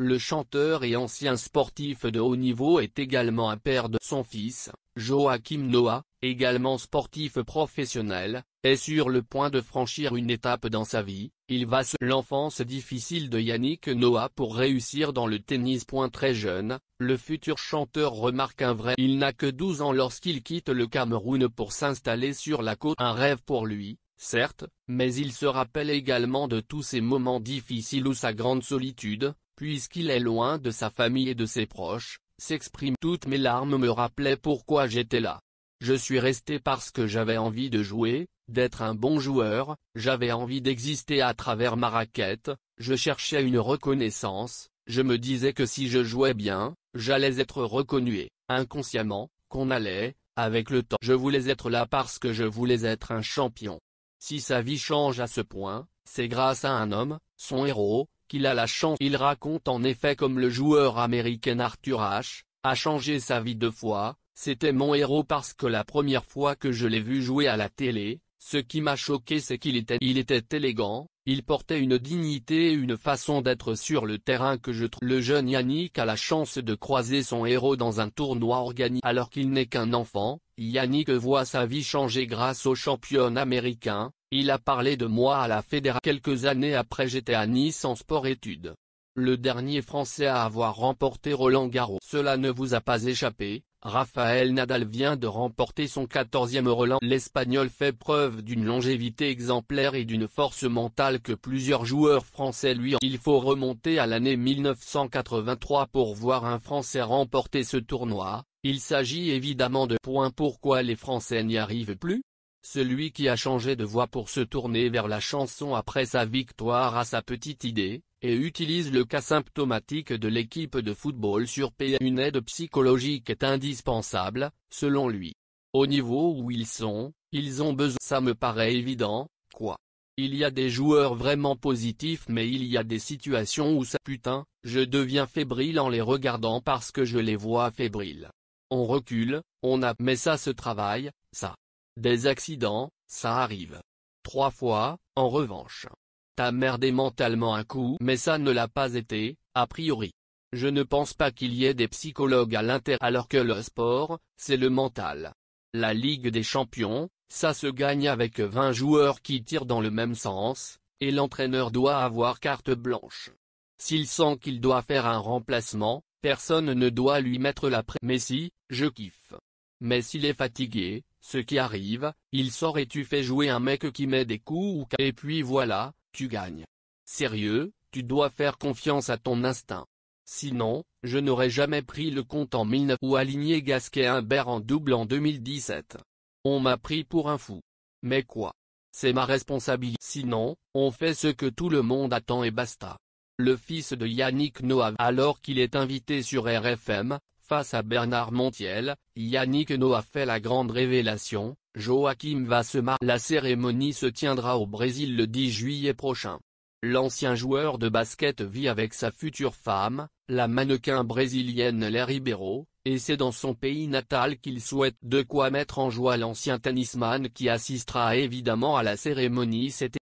Le chanteur et ancien sportif de haut niveau est également un père de son fils, Joachim Noah, également sportif professionnel, est sur le point de franchir une étape dans sa vie. L'enfance difficile de Yannick Noah pour réussir dans le tennis. Très jeune, le futur chanteur remarque un vrai. Il n'a que 12 ans lorsqu'il quitte le Cameroun pour s'installer sur la côte. Un rêve pour lui, certes, mais il se rappelle également de tous ces moments difficiles ou sa grande solitude, puisqu'il est loin de sa famille et de ses proches, s'exprime. Toutes mes larmes me rappelaient pourquoi j'étais là. Je suis resté parce que j'avais envie de jouer, d'être un bon joueur, j'avais envie d'exister à travers ma raquette, je cherchais une reconnaissance, je me disais que si je jouais bien, j'allais être reconnu et, inconsciemment, qu'on allait, avec le temps. Je voulais être là parce que je voulais être un champion. Si sa vie change à ce point, c'est grâce à un homme, son héros, qu'il a la chance. Il raconte en effet comme le joueur américain Arthur Ashe, a changé sa vie 2 fois. C'était mon héros parce que la première fois que je l'ai vu jouer à la télé, ce qui m'a choqué c'est qu'il était élégant, il portait une dignité et une façon d'être sur le terrain que je trouve. Le jeune Yannick a la chance de croiser son héros dans un tournoi organisé. Alors qu'il n'est qu'un enfant, Yannick voit sa vie changer grâce au championnat américain. Il a parlé de moi à la fédération. Quelques années après j'étais à Nice en sport-études. Le dernier Français à avoir remporté Roland-Garros. Cela ne vous a pas échappé, Rafael Nadal vient de remporter son 14e Roland. L'Espagnol fait preuve d'une longévité exemplaire et d'une force mentale que plusieurs joueurs français lui ont. Il faut remonter à l'année 1983 pour voir un Français remporter ce tournoi. Il s'agit évidemment de Pourquoi les Français n'y arrivent plus? Celui qui a changé de voie pour se tourner vers la chanson après sa victoire a sa petite idée, et utilise le cas symptomatique de l'équipe de football sur PS. Une aide psychologique est indispensable, selon lui. Au niveau où ils ont besoin. Ça me paraît évident, quoi. Il y a des joueurs vraiment positifs mais il y a des situations où putain, je deviens fébrile en les regardant parce que je les vois fébriles. On recule, mais ça se travaille, ça. Des accidents, ça arrive. 3 fois, en revanche. T'as merdé mentalement un coup, mais ça ne l'a pas été, a priori. Je ne pense pas qu'il y ait des psychologues à l'intérieur alors que le sport, c'est le mental. La Ligue des Champions, ça se gagne avec 20 joueurs qui tirent dans le même sens, et l'entraîneur doit avoir carte blanche. S'il sent qu'il doit faire un remplacement, personne ne doit lui mettre la pression. Mais si, je kiffe. Mais s'il est fatigué, ce qui arrive, il sort et tu fais jouer un mec qui met des coups et puis voilà, tu gagnes. Sérieux, tu dois faire confiance à ton instinct. Sinon, je n'aurais jamais pris le compte en 19 ou aligné Gasquet-Humbert en double en 2017. On m'a pris pour un fou. Mais quoi? C'est ma responsabilité. Sinon, on fait ce que tout le monde attend et basta. Le fils de Yannick Noah. Alors qu'il est invité sur RFM, face à Bernard Montiel, Yannick Noah fait la grande révélation, Joachim va se marier. La cérémonie se tiendra au Brésil le 10 juillet prochain. L'ancien joueur de basket vit avec sa future femme, la mannequin brésilienne Lé Ribeiro, et c'est dans son pays natal qu'il souhaite. De quoi mettre en joie l'ancien tennisman qui assistera évidemment à la cérémonie. C'était